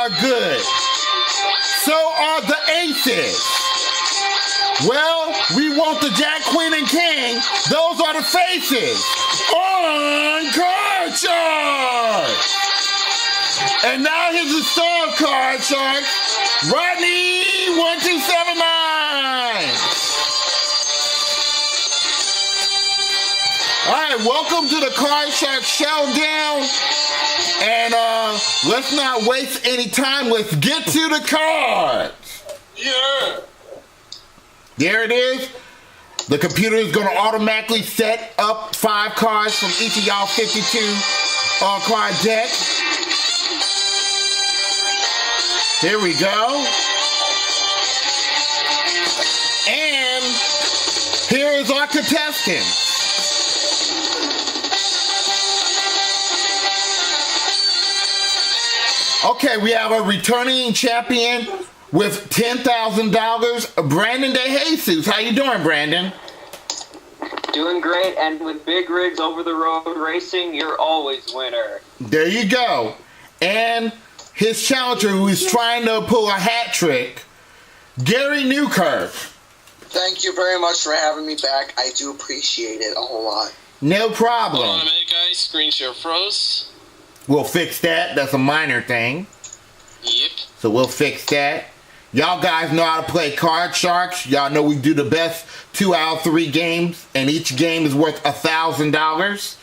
are good. So are the aces. Well, we want the Jack, Queen, and King. Those are the faces on Card Shark. And now here's the star of Card Shark, Rodney 1279. All right, welcome to the Card Shark Showdown. And let's not waste any time. Let's get to the cards. Yeah. There it is. The computer is going to automatically set up 5 cards from each of y'all 52 card deck. Here we go. And here is our contestant. Okay, we have a returning champion with $10,000, Brandon DeJesus. How you doing, Brandon? Doing great, and with big rigs over the road racing, you're always winner. There you go. And his challenger, who is trying to pull a hat trick, Gary Newkirk. Thank you very much for having me back. I do appreciate it a whole lot. No problem. Hold on a minute, guys. Screen share froze. We'll fix that. That's a minor thing. Yep. So we'll fix that. Y'all guys know how to play Card Sharks. Y'all know we do the best 2 out of 3 games, and each game is worth $1,000.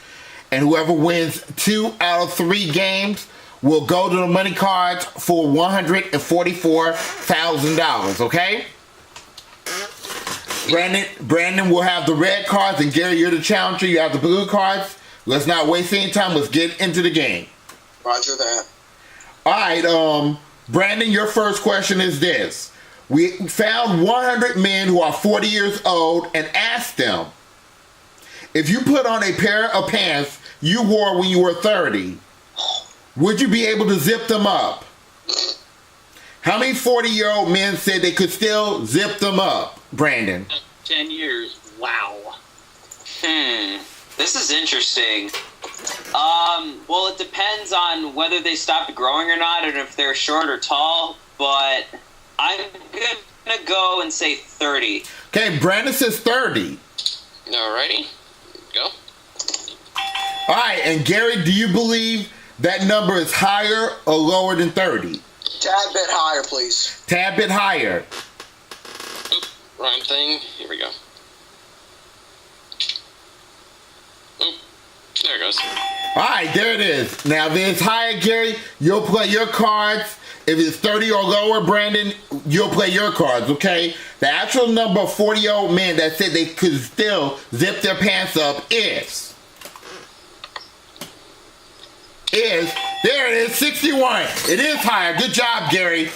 And whoever wins 2 out of 3 games will go to the money cards for $144,000. Okay? Brandon will have the red cards, and Gary, you're the challenger. You have the blue cards. Let's not waste any time. Let's get into the game. Roger that. All right, Brandon, your first question is this. We found 100 men who are 40 years old and asked them, if you put on a pair of pants you wore when you were 30, would you be able to zip them up? How many 40-year-old men said they could still zip them up, Brandon? 10 years. Wow. This is interesting. Well, it depends on whether they stopped growing or not, and if they're short or tall, but I'm gonna go and say 30. Okay, Brandon says 30. Alrighty. Go. All right, and Gary, do you believe that number is higher or lower than 30? Tad bit higher, please. Tad bit higher. Oop, wrong thing. Here we go. Oop, there it goes. All right, there it is. Now, if it's higher, Gary, you'll play your cards. If it's 30 or lower, Brandon, you'll play your cards, okay? The actual number of 40-year-old men that said they could still zip their pants up is, there it is, 61. It is higher. Good job, Gary.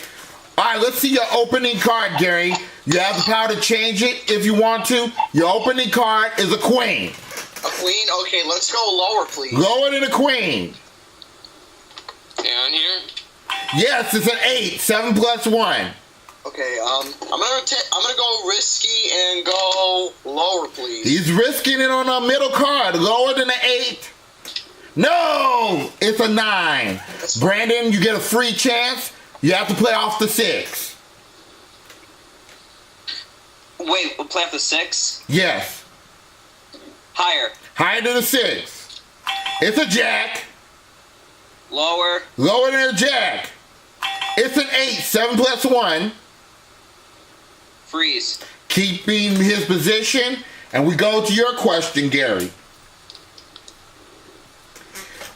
All right, let's see your opening card, Gary. You have the power to change it if you want to. Your opening card is a queen. A queen? Okay, let's go lower, please. Lower than a queen. Down here. Yes, it's an 8. 7 plus 1. Okay, I'm gonna go risky and go lower, please. He's risking it on a middle card. Lower than an 8. No! It's a 9. Brandon, you get a free chance. You have to play off the 6. Wait, we'll play off the 6? Yes. Higher. Higher than a 6. It's a jack. Lower. Lower than a jack. It's an 8. 7 plus 1. Freeze. Keeping his position. And we go to your question, Gary.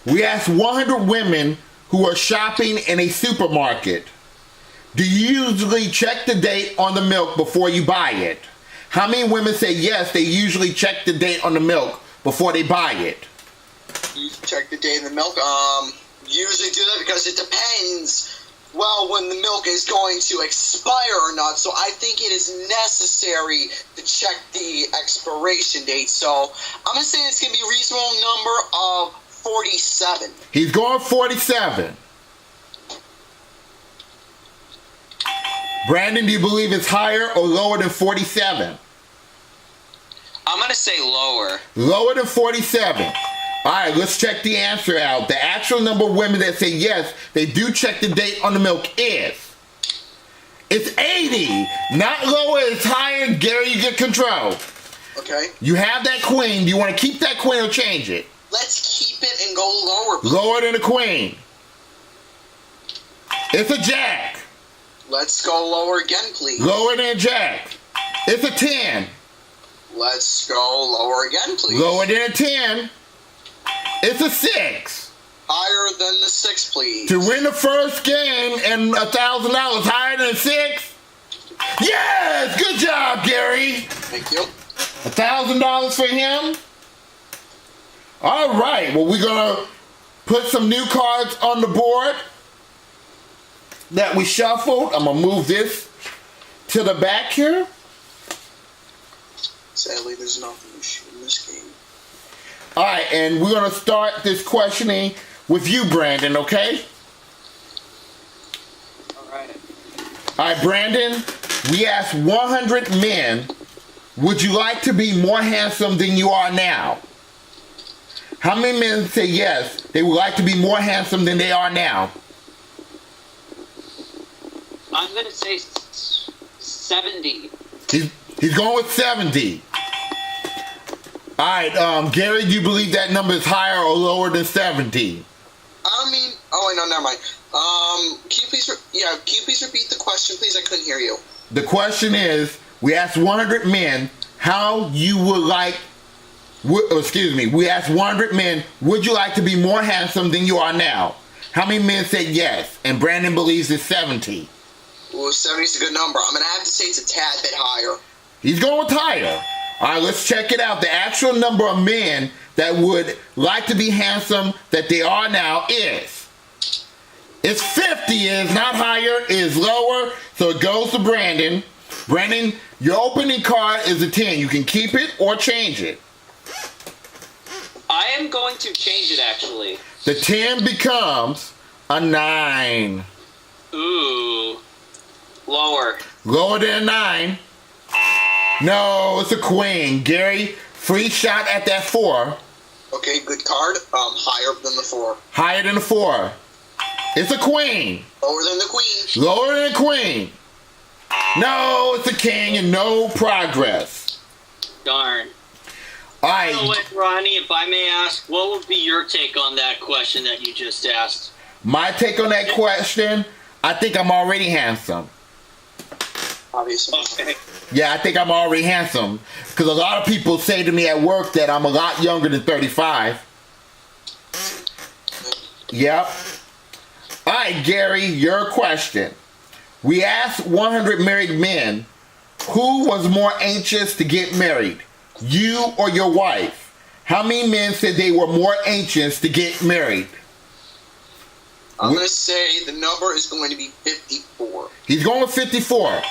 We asked 100 women who are shopping in a supermarket, do you usually check the date on the milk before you buy it? How many women say yes, they usually check the date on the milk before they buy it? You check the date on the milk? Usually do that because it depends, well, when the milk is going to expire or not. So I think it is necessary to check the expiration date. So I'm going to say it's going to be a reasonable number of 47. He's going 47. Brandon, do you believe it's higher or lower than 47? I'm going to say lower. Lower than 47. All right, let's check the answer out. The actual number of women that say yes, they do check the date on the milk is. It's 80. Not lower, it's higher. Gary, you get control. Okay. You have that queen. Do you want to keep that queen or change it? Let's keep it and go lower, please. Lower than the queen. It's a jack. Let's go lower again, please. Lower than a jack. It's a 10. Let's go lower again, please. Lower than a 10. It's a 6. Higher than the 6, please. To win the first game and $1,000 higher than a 6? Yes! Good job, Gary. Thank you. $1,000 for him. All right. Well, we're going to put some new cards on the board that we shuffled. I'm going to move this to the back here. Sadly, there's nothing to shoot in this game. All right, and we're going to start this questioning with you, Brandon, okay? All right. All right, Brandon, we asked 100 men, would you like to be more handsome than you are now? How many men say yes, they would like to be more handsome than they are now? I'm going to say 70. He's going with 70. All right, Gary, do you believe that number is higher or lower than 70? I mean, oh wait, no, never mind. Can you please repeat the question, please? I couldn't hear you. The question is, we asked 100 men how you would like, we asked 100 men, would you like to be more handsome than you are now? How many men said yes? And Brandon believes it's 70. Well, 70 is a good number. I'm going to have to say it's a tad bit higher. He's going with higher. All right, let's check it out. The actual number of men that would like to be handsome that they are now is. It's 50, is not higher, is lower, so it goes to Brandon. Brandon, your opening card is a 10. You can keep it or change it. I am going to change it, actually. The 10 becomes a 9. Ooh. Lower. Lower than a 9. No, it's a queen. Gary, free shot at that 4. Okay, good card. Higher than the 4. Higher than the 4. It's a queen. Lower than the queen. Lower than a queen. No, it's a king and no progress. Darn. All right. So wait, Ronnie, if I may ask, what would be your take on that question that you just asked? My take on that question, I think I'm already handsome. Obviously. Okay. Yeah, I think I'm already handsome. Because a lot of people say to me at work that I'm a lot younger than 35. Yep. All right, Gary, your question. We asked 100 married men, who was more anxious to get married, you or your wife? How many men said they were more anxious to get married? I'm going to say the number is going to be 54. He's going with 54.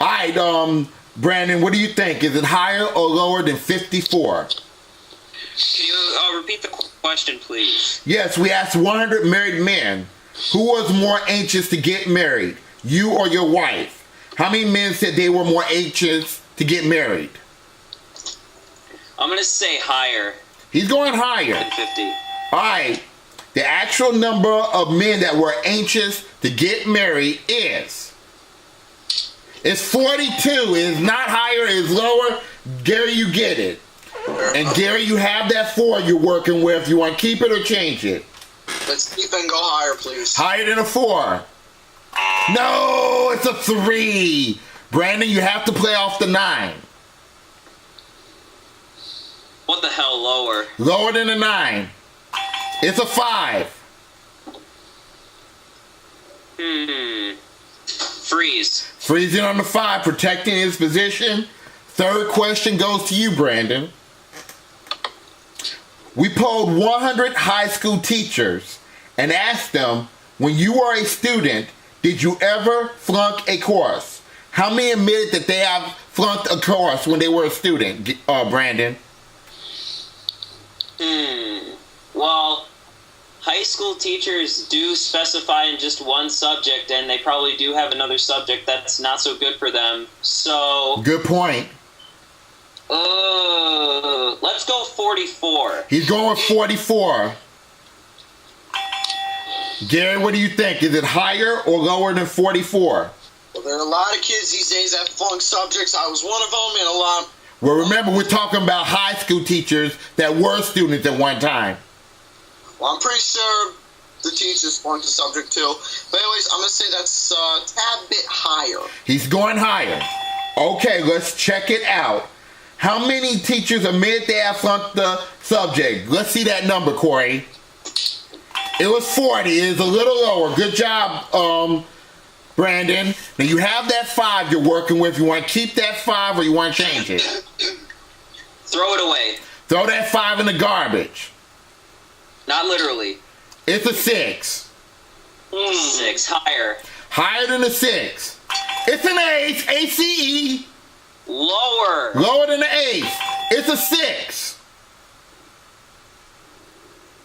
All right, Brandon, what do you think? Is it higher or lower than 54? Can you repeat the question, please? Yes, we asked 100 married men, who was more anxious to get married, you or your wife? How many men said they were more anxious to get married? I'm going to say higher He's going higher. than 50. All right, the actual number of men that were anxious to get married is... It's 42. It's not higher, it's lower. Gary, you get it. And Gary, you have that 4 you're working with. You want to keep it or change it? Let's keep and go higher, please. Higher than a 4. No, it's a 3. Brandon, you have to play off the 9. What the hell, lower? Lower than a 9. It's a 5. Freeze. Freezing on the 5, protecting his position. Third question goes to you, Brandon. We polled 100 high school teachers and asked them, when you were a student, did you ever flunk a course? How many admitted that they have flunked a course when they were a student, Brandon? Well, high school teachers do specify in just one subject, and they probably do have another subject that's not so good for them. So, Good point. let's Let's go 44. He's going with 44. Gary, what do you think? Is it higher or lower than 44? Well, there are a lot of kids these days that flunk subjects. I was one of them, and a lot. Well, remember, we're talking about high school teachers that were students at one time. Well, I'm pretty sure the teachers flunked the subject too. But anyways, I'm going to say that's a tad bit higher. He's going higher. Okay, let's check it out. How many teachers admit they have flunked the subject? Let's see that number, Corey. It was 40. It is a little lower. Good job, Brandon. Now you have that 5 you're working with. You want to keep that 5 or you want to change it? Throw it away. Throw that 5 in the garbage. Not literally. It's a 6. 6. Higher. Higher than a 6. It's an 8. ACE. Lower. Lower than the 8. It's a 6.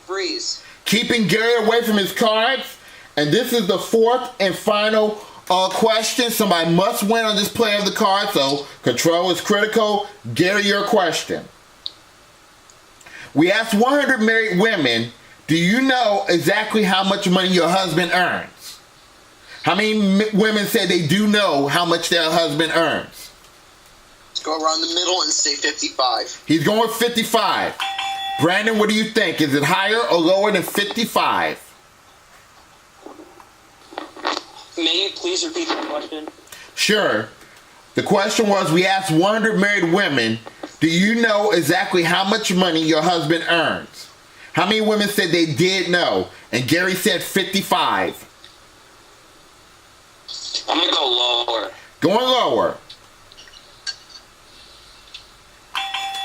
Freeze. Keeping Gary away from his cards. And this is the 4th and final question. Somebody must win on this play of the card, so control is critical. Gary, your question. We asked 100 married women, do you know exactly how much money your husband earns? How many women said they do know how much their husband earns? Let's go around the middle and say 55. He's going with 55. Brandon, what do you think? Is it higher or lower than 55? May you please repeat the question? Sure. The question was, we asked 100 married women, do you know exactly how much money your husband earns? How many women said they did know? And Gary said 55. I'm going to go lower. Going lower.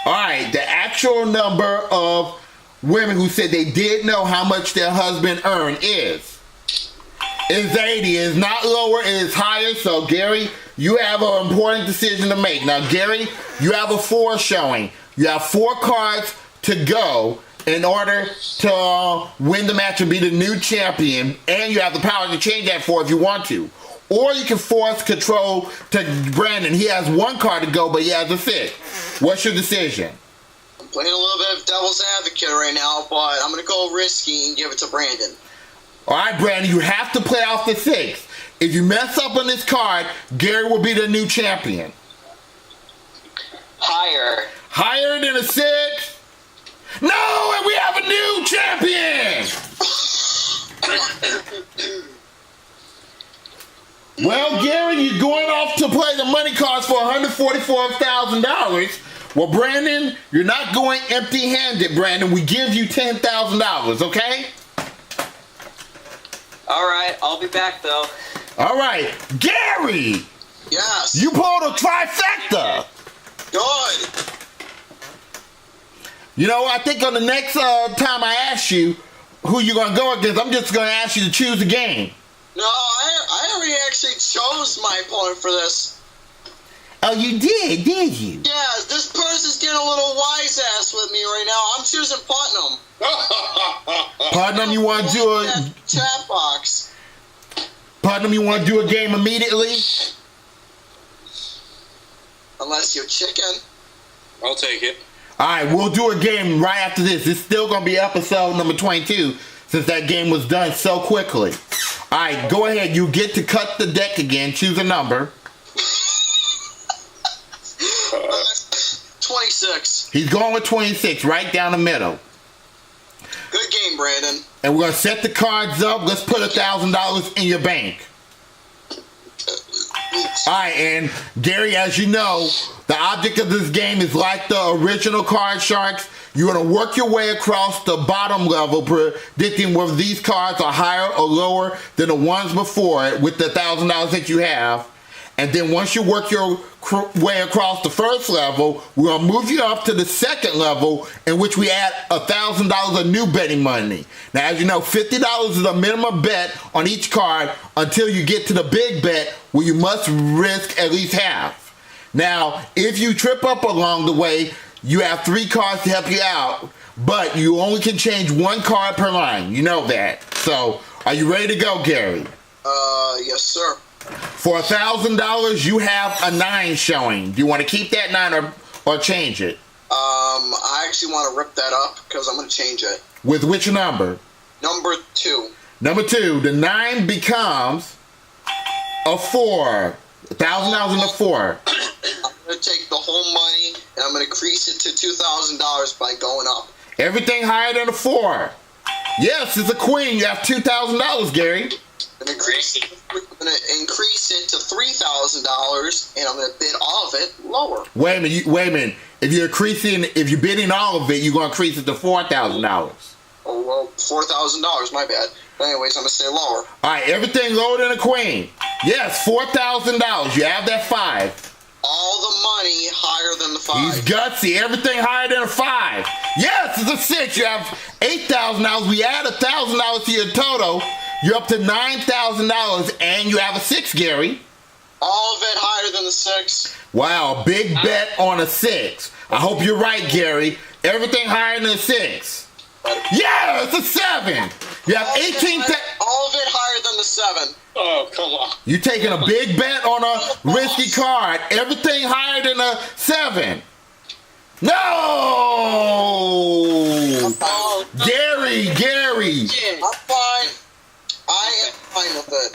All right, the actual number of women who said they did know how much their husband earned is 80. It's not lower, it is higher. So, Gary, you have an important decision to make. Now, Gary, you have a 4 showing. You have 4 cards to go in order to win the match and be the new champion. And you have the power to change that 4 if you want to. Or you can force control to Brandon. He has 1 card to go, but he has a 6. What's your decision? I'm playing a little bit of devil's advocate right now, but I'm going to go risky and give it to Brandon. All right, Brandon, you have to play off the 6. If you mess up on this card, Gary will be the new champion. Higher. Higher than a 6? No, and we have a new champion! Well, Gary, you're going off to play the money cards for $144,000. Well, Brandon, you're not going empty-handed, Brandon. We give you $10,000, okay? All right, I'll be back, though. All right, Gary! Yes. You pulled a trifecta! Good. You know, I think on the next time I ask you who you're going to go against, I'm just going to ask you to choose a game. No, I already actually chose my opponent for this. Oh, you did you? Yeah, this person's getting a little wise-ass with me right now. I'm choosing Putnam. Putnam, you want to do a... Chat box. Putnam, you want to do a game immediately? Unless you're chicken. I'll take it. All right, we'll do a game right after this. It's still going to be episode number 22 since that game was done so quickly. All right, go ahead. You get to cut the deck again. Choose a number. 26. He's going with 26, right down the middle. Good game, Brandon. And we're going to set the cards up. Let's put $1,000 in your bank. All right, and Gary, as you know, the object of this game is like the original Card Sharks. You're going to work your way across the bottom level, predicting whether these cards are higher or lower than the ones before it with the $1,000 that you have. And then once you work your way across the first level, we're going to move you up to the second level, in which we add $1,000 of new betting money. Now, as you know, $50 is a minimum bet on each card until you get to the big bet, where you must risk at least half. Now, if you trip up along the way, you have 3 cards to help you out, but you only can change 1 card per line. You know that. So, are you ready to go, Gary? Yes, sir. For $1,000, you have a 9 showing. Do you want to keep that 9 or change it? I actually want to rip that up because I'm going to change it. With which number? Number 2. Number 2. The 9 becomes a 4. $1,000 in the 4. I'm going to take the whole money and I'm going to increase it to $2,000 by going up. Everything higher than a 4. Yes, it's a queen. You have $2,000, Gary. I'm going to increase it to $3,000 and I'm going to bid all of it lower. Wait a minute. If you're bidding all of it, you're going to increase it to $4,000. Oh, well, $4,000, my bad. But anyways, I'm going to say lower. All right, everything lower than a queen. Yes, $4,000. You have that 5. All the money higher than the 5. He's gutsy. Everything higher than a 5. Yes, it's a 6. You have $8,000. We add $1,000 to your total. You're up to $9,000, and you have a 6, Gary. All of it higher than the 6. Wow, big bet on a 6. I hope you're right, Gary. Everything higher than a 6. Yeah, it's a 7. You have 18. All of it higher than the 7. Oh, come on. You're taking a big bet on a risky card. Everything higher than a 7. No! Gary. I'm fine. I am fine with it.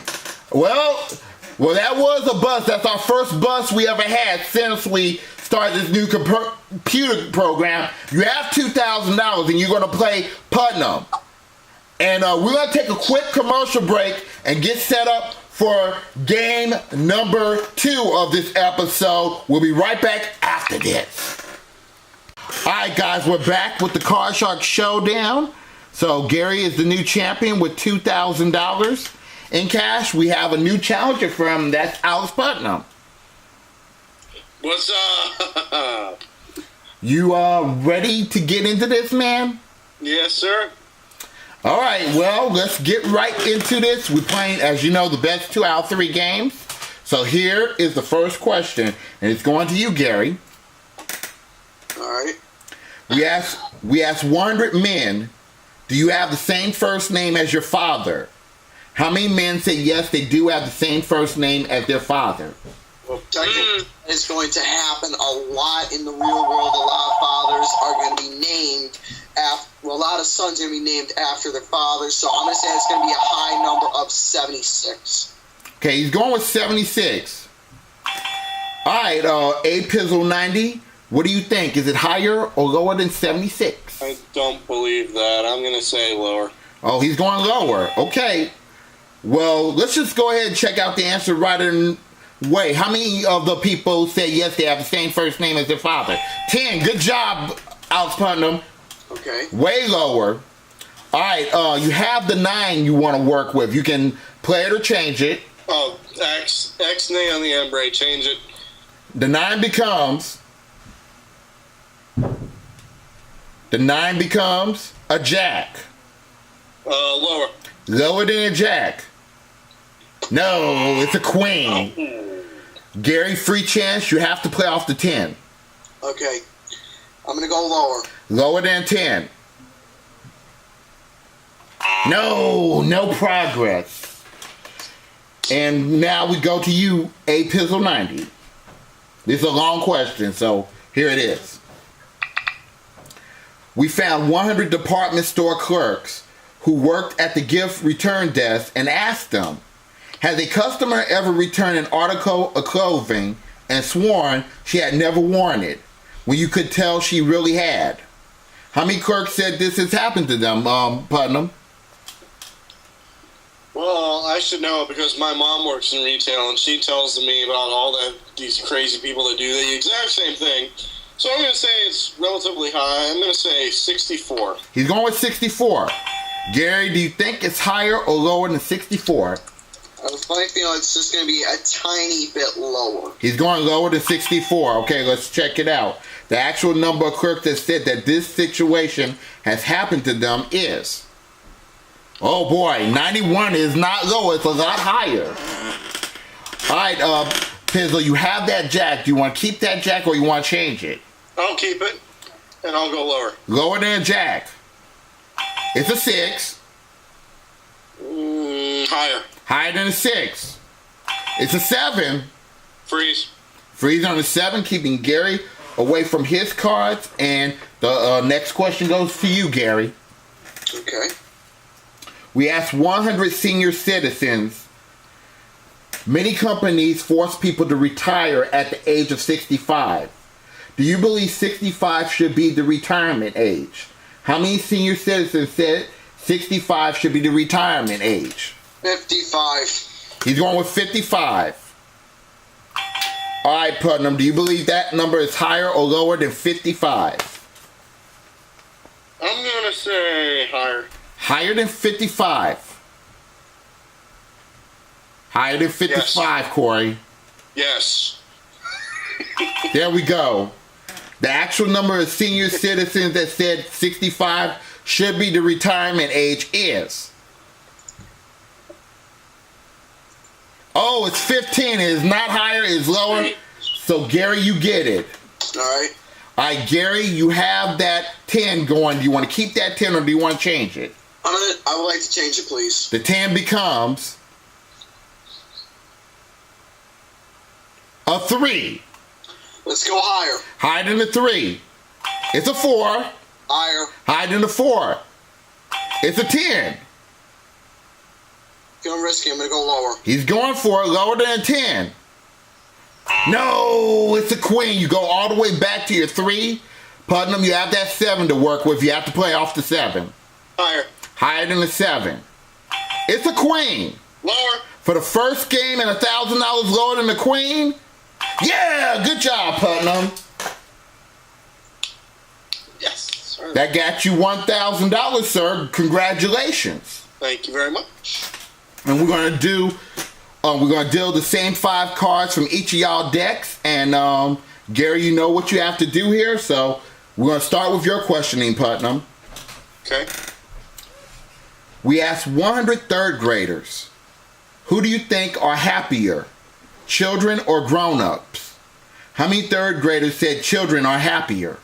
Well, that was a bust. That's our first bust we ever had since we started this new computer program. You have $2,000 and you're going to play Putnam. And we're going to take a quick commercial break and get set up for game number 2 of this episode. We'll be right back after this. All right, guys, we're back with the Card Shark Showdown. So Gary is the new champion with $2,000 in cash. We have a new challenger for him. That's Alex Putnam. What's up? You are ready to get into this, man? Yes, sir. All right, well, let's get right into this. We're playing, as you know, the best 2 out of 3 games. So here is the first question, and it's going to you, Gary. All right. We asked 100 men, do you have the same first name as your father? How many men said yes, they do have the same first name as their father? Well, technically, it's going to happen a lot in the real world. A lot of fathers are going to be named after, well, a lot of sons are going to be named after their fathers. So I'm going to say it's going to be a high number of 76. Okay, he's going with 76. All right, A Pizzle 90. What do you think? Is it higher or lower than 76? I don't believe that. I'm going to say lower. Oh, he's going lower. Okay. Well, let's just go ahead and check out the answer right away. How many of the people say yes, they have the same first name as their father? 10. Good job, Alex Putnam. Okay. Way lower. All right, you have the 9 you want to work with. You can play it or change it. Oh, X-nay on the embrace. Change it. The 9 becomes a jack. Lower. Lower than a jack. No, it's a queen. Gary, free chance. You have to play off the 10. Okay. I'm going to go lower. Lower than 10. No progress. And now we go to you, A Pizzle 90. This is a long question, so here it is. We found 100 department store clerks who worked at the gift return desk and asked them, has a customer ever returned an article of clothing and sworn she had never worn it when you could tell she really had? How many clerks said this has happened to them, Putnam? Well, I should know because my mom works in retail and she tells me about all these crazy people that do the exact same thing. So I'm going to say it's relatively high. I'm going to say 64. He's going with 64. Gary, do you think it's higher or lower than 64? I have a funny feeling it's just going to be a tiny bit lower. He's going lower than 64. Okay, let's check it out. The actual number of clerks that said that this situation has happened to them is... oh boy, 91 is not low. It's a lot higher. All right, Pizzle, you have that jack. Do you want to keep that jack or you want to change it? I'll keep it, and I'll go lower. Lower than a jack. It's a 6. Higher. Higher than a 6. It's a 7. Freeze. Freeze on a 7, keeping Gary away from his cards, and the next question goes to you, Gary. Okay. We asked 100 senior citizens. Many companies force people to retire at the age of 65. Do you believe 65 should be the retirement age? How many senior citizens said 65 should be the retirement age? 55. He's going with 55. All right, Putnam, do you believe that number is higher or lower than 55? I'm going to say higher. Higher than 55. Higher than 55, yes. Corey. Yes. There we go. The actual number of senior citizens that said 65 should be the retirement age is... Oh, it's 15. It is not higher, it is lower. So, Gary, you get it. All right. All right, Gary, you have that 10 going. Do you want to keep that 10 or do you want to change it? I would like to change it, please. The 10 becomes a 3. Let's go higher. Higher than the 3. It's a 4. Higher. Higher than the 4. It's a 10. Feeling risky. I'm going to go lower. He's going for it lower than a 10. No, it's a queen. You go all the way back to your 3. Putnam, you have that 7 to work with. You have to play off the 7. Higher. Higher than the 7. It's a queen. Lower. For the first game and $1,000 lower than the queen? Yeah, good job, Putnam. Yes, sir. That got you $1,000, sir. Congratulations. Thank you very much. And we're gonna deal the same 5 cards from each of y'all decks. And Gary, you know what you have to do here. So we're gonna start with your questioning, Putnam. Okay. We asked 100 third graders, who do you think are happier, children or grown-ups? How many third graders said children are happier?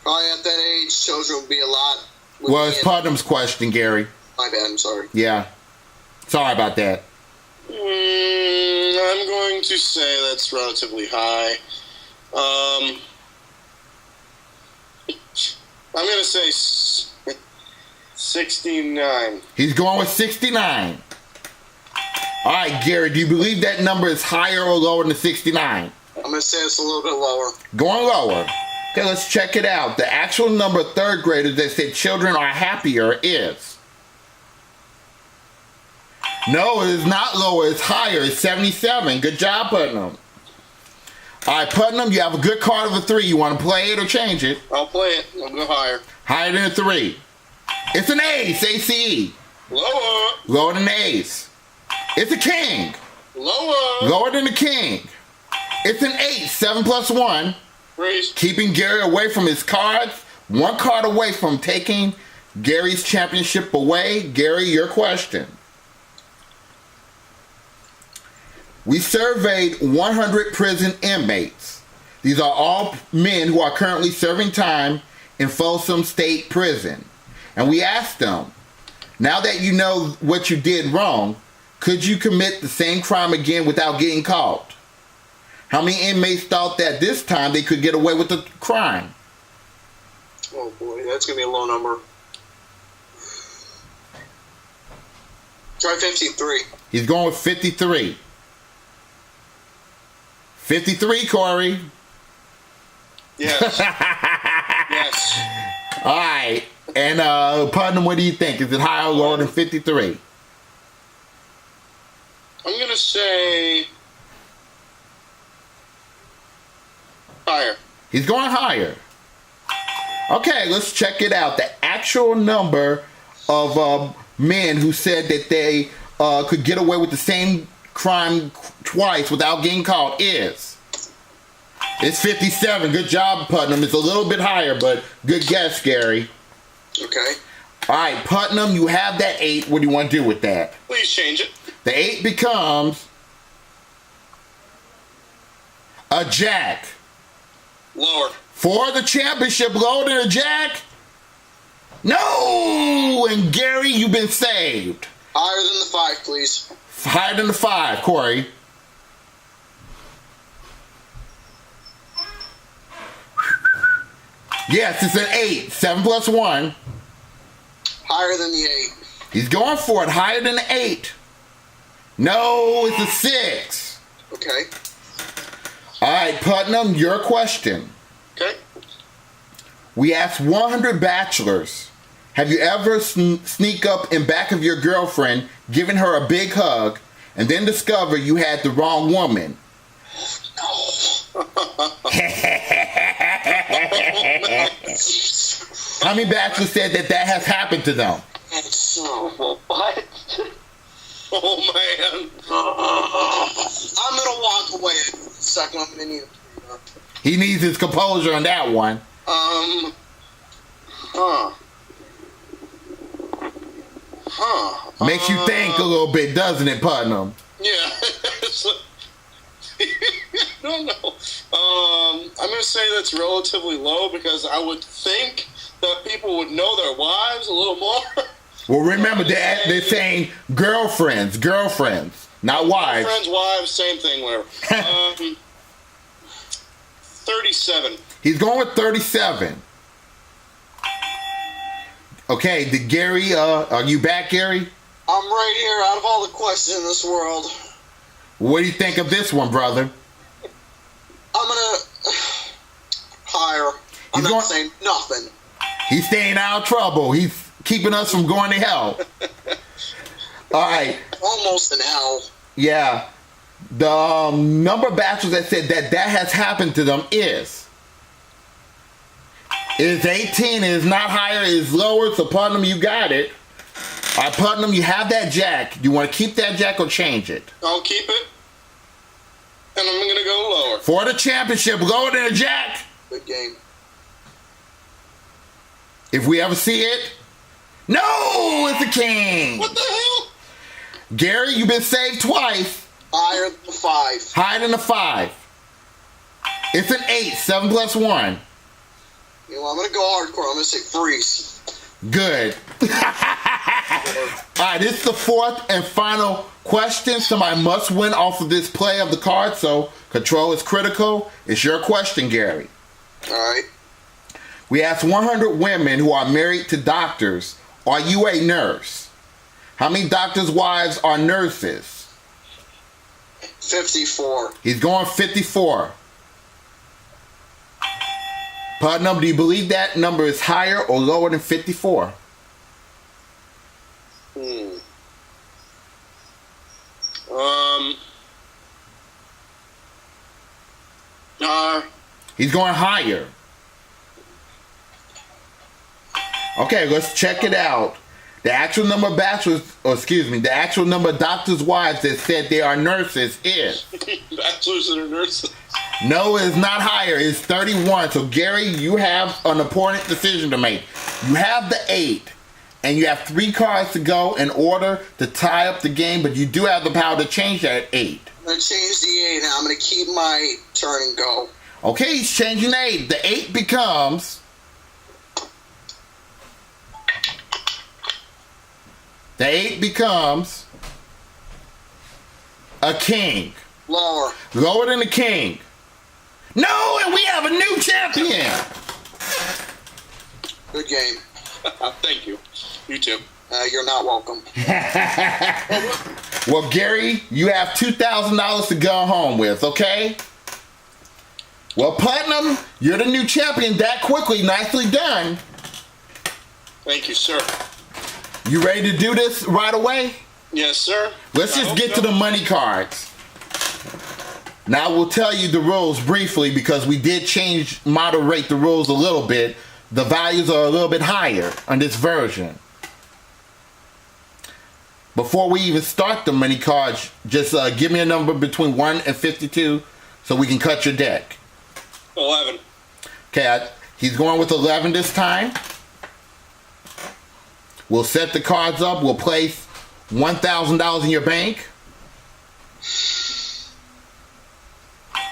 Probably at that age, children would be a lot. Well, it's Putnam's question, Gary. My bad, I'm sorry. Yeah. Sorry about that. I'm going to say that's relatively high. I'm going to say 69. He's going with 69. All right, Gary, do you believe that number is higher or lower than 69? I'm going to say it's a little bit lower. Going lower. Okay, let's check it out. The actual number of third graders that said children are happier is... No, it is not lower. It's higher. It's 77. Good job, Putnam. All right, Putnam, you have a good card of a 3. You want to play it or change it? I'll play it. I'll go higher. Higher than a 3. It's an ace, ACE. Lower. Lower than the ace. It's a king. Lower. Lower than the king. It's an 8, 7 plus 1. Raise. Keeping Gary away from his cards. 1 card away from taking Gary's championship away. Gary, your question. We surveyed 100 prison inmates. These are all men who are currently serving time in Folsom State Prison. And we asked them, now that you know what you did wrong, could you commit the same crime again without getting caught? How many inmates thought that this time they could get away with the crime? Oh boy, that's going to be a low number. Try 53. He's going with 53. 53, Corey. Yes. Yes. All right. And Putnam, what do you think? Is it higher or lower than 53? I'm going to say higher. He's going higher. Okay, let's check it out. The actual number of men who said that they could get away with the same crime twice without getting caught is... It's 57. Good job, Putnam. It's a little bit higher, but good guess, Gary. Okay. All right, Putnam, you have that 8. What do you want to do with that? Please change it. The 8 becomes a jack. Lower. For the championship, lower than a jack? No! And Gary, you've been saved. Higher than the 5, please. Higher than the 5, Corey. Yes, it's an 8. 7 plus 1. Higher than the 8. He's going for it. Higher than the 8. No, it's a 6. Okay. All right, Putnam, your question. Okay. We asked 100 bachelors, have you ever sneak up in back of your girlfriend, giving her a big hug, and then discover you had the wrong woman? How many bachelors said that has happened to them? What? Oh, man. I'm going to walk away in a second. I'm going to need a breather. He needs his composure on that one. Makes you think a little bit, doesn't it, Putnam? Yeah. I don't know. I'm going to say that's relatively low because I would think that people would know their wives a little more. Well, remember that they're saying girlfriends, not wives. Friends, wives, same thing, whatever. 37. He's going with 37. Okay, did Gary, are you back, Gary? I'm right here out of all the questions in this world. What do you think of this one, brother? I'm going to... higher. I'm not saying nothing. He's staying out of trouble. He's keeping us from going to hell. All right. Almost in hell. Yeah. The number of bachelors that said that has happened to them is 18. It is not higher. It is lower. So Putnam, you got it. All right, Putnam, you have that jack. Do you want to keep that jack or change it? I'll keep it. And I'm going to go lower. For the championship, lower than a jack. Good game. If we ever see it. No, it's a king. What the hell? Gary, you've been saved twice. Higher than 5. Higher than a 5. It's an 8. 7 plus 1. You know, I'm going to go hardcore. I'm going to say freeze. Good. All right, this is the fourth and final question. Somebody must win off of this play of the card, so control is critical. It's your question, Gary. All right. We asked 100 women who are married to doctors, are you a nurse? How many doctors' wives are nurses? 54. He's going 54. Putnam, do you believe that number is higher or lower than 54? He's going higher. Okay, let's check it out. The actual number of the actual number of doctors' wives that said they are nurses is... Bachelors that are nurses. No, it's not higher. It's 31. So, Gary, you have an important decision to make. You have the 8, and you have 3 cards to go in order to tie up the game, but you do have the power to change that 8. I'm going to change the 8 now. I'm going to keep my turn and go. Okay, he's changing the 8. The 8 becomes... The 8 becomes a king. Lower. Lower than the king. No, and we have a new champion. Good game. Thank you. You too. You're not welcome. Well, Gary, you have $2,000 to go home with, okay? Well, Putnam, you're the new champion that quickly. Nicely done. Thank you, sir. You ready to do this right away? Yes, sir. Let's just get to the money cards. Now, we'll tell you the rules briefly because we did moderate the rules a little bit. The values are a little bit higher on this version. Before we even start the money cards, just give me a number between 1 and 52 so we can cut your deck. 11. Okay, he's going with 11 this time. We'll set the cards up. We'll place $1,000 in your bank.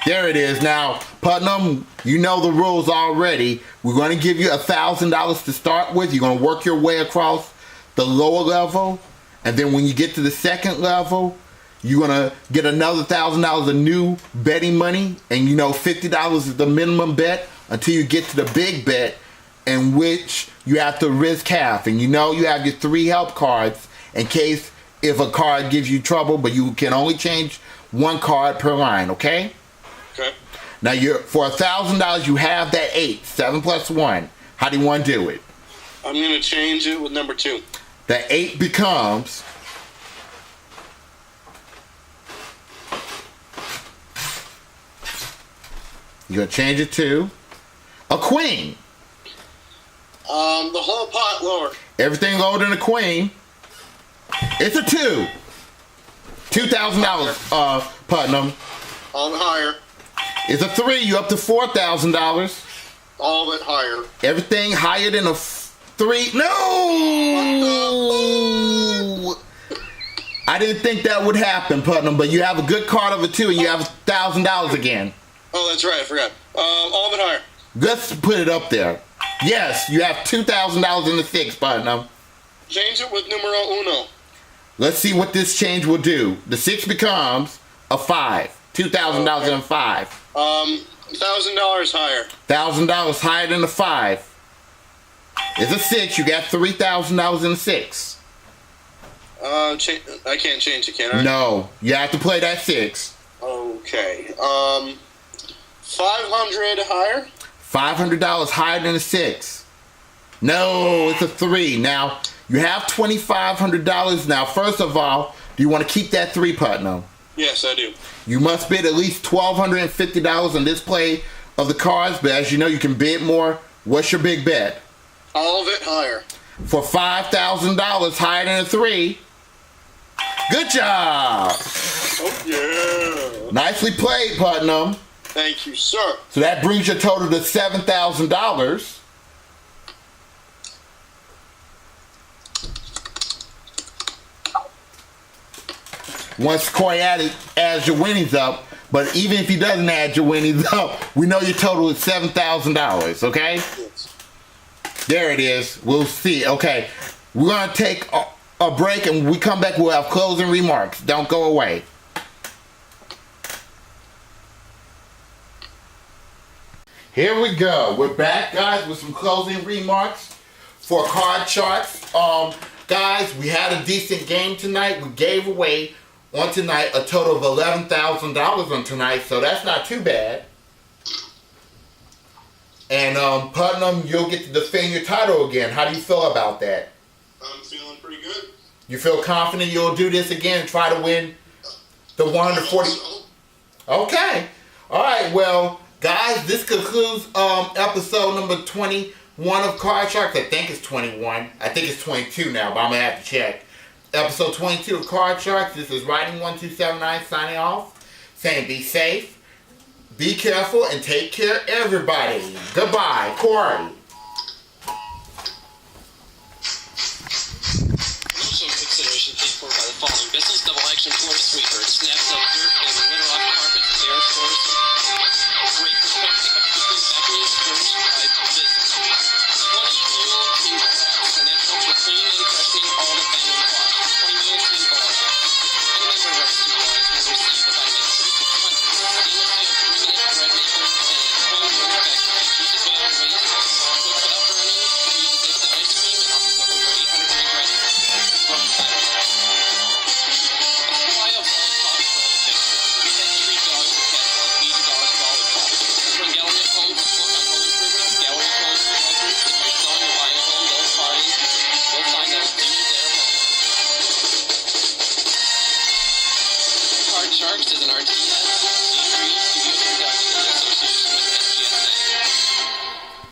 There it is. Now, Putnam, you know the rules already. We're going to give you $1,000 to start with. You're going to work your way across the lower level. And then when you get to the second level, you're going to get another $1,000 of new betting money. And you know $50 is the minimum bet until you get to the big bet. in which you have to risk half. And you know you have your 3 help cards in case if a card gives you trouble, but you can only change 1 card per line, okay? Okay. Now, for $1,000, you have that 8. 7 plus 1. How do you want to do it? I'm going to change it with number 2. The 8 becomes... You're going to change it to a queen. The whole pot lower. Everything lower than a queen. It's a 2. $2,000, Putnam. All of it higher. It's a 3. You up to $4,000. All of it higher. Everything higher than a 3. No! I didn't think that would happen, Putnam, but you have a good card of a 2 and you have $1,000 again. Oh, that's right. I forgot. All of it higher. Let's put it up there. Yes, you have $2,000 in the 6, Putnam. Change it with numero uno. Let's see what this change will do. The 6 becomes a 5. $2,000 in a 5. $1,000 higher. $1,000 higher than the 5. It's a 6. You got $3,000 in the 6. I can't change it, can I? No, you have to play that 6. Okay. 500 higher. $500 higher than a 6. No, it's a 3. Now you have $2,500. Now, first of all, do you want to keep that 3, Putnam? Yes, I do. You must bid at least $1,250 on this play of the cards, but as you know, you can bid more. What's your big bet? All of it higher. For $5,000 higher than a 3. Good job. Oh, yeah. Nicely played, Putnam. Thank you, sir. So that brings your total to $7,000. Once Corey adds your winnings up, but even if he doesn't add your winnings up, we know your total is $7,000, okay? Yes. There it is. We'll see. Okay, we're going to take a break, and when we come back, we'll have closing remarks. Don't go away. Here we go. We're back, guys, with some closing remarks for card charts. Guys, we had a decent game tonight. We gave away on tonight a total of $11,000 on tonight, so that's not too bad. And Putnam, you'll get to defend your title again. How do you feel about that? I'm feeling pretty good. You feel confident you'll do this again and try to win the 140? Okay. All right. Well, guys, this concludes episode number 21 of Card Sharks. I think it's 21. I think it's 22 now, but I'm going to have to check. Episode 22 of Card Sharks. This is Writing1279 signing off, saying be safe, be careful, and take care, everybody. Goodbye. Corey. Also in consideration paid for by the following business: double action floor sweeper, snaps up dirt and litter off carpets, bare floors, great for quick pickup between balconies, doors, by business. 20 mule clean ball racks, financial for cleaning and freshening all the family wash. 20 mule clean ball racks. Any member registered ballers will receive the vitamin 3600, stainless steel 3-minute bread maker, and home manufactured juices without waste, cooks without burning, uses instant ice cream, and offers up over 800 ingredients from Thailand. A supply of all top curl fixtures. We have treat dogs and cat dogs, feed dogs, lollipops. From Gallery Homes, book on home improvements, Gallery Homes Developers. If you're selling or buying a home, they'll find they'll do their home. Card Sharks is an RTS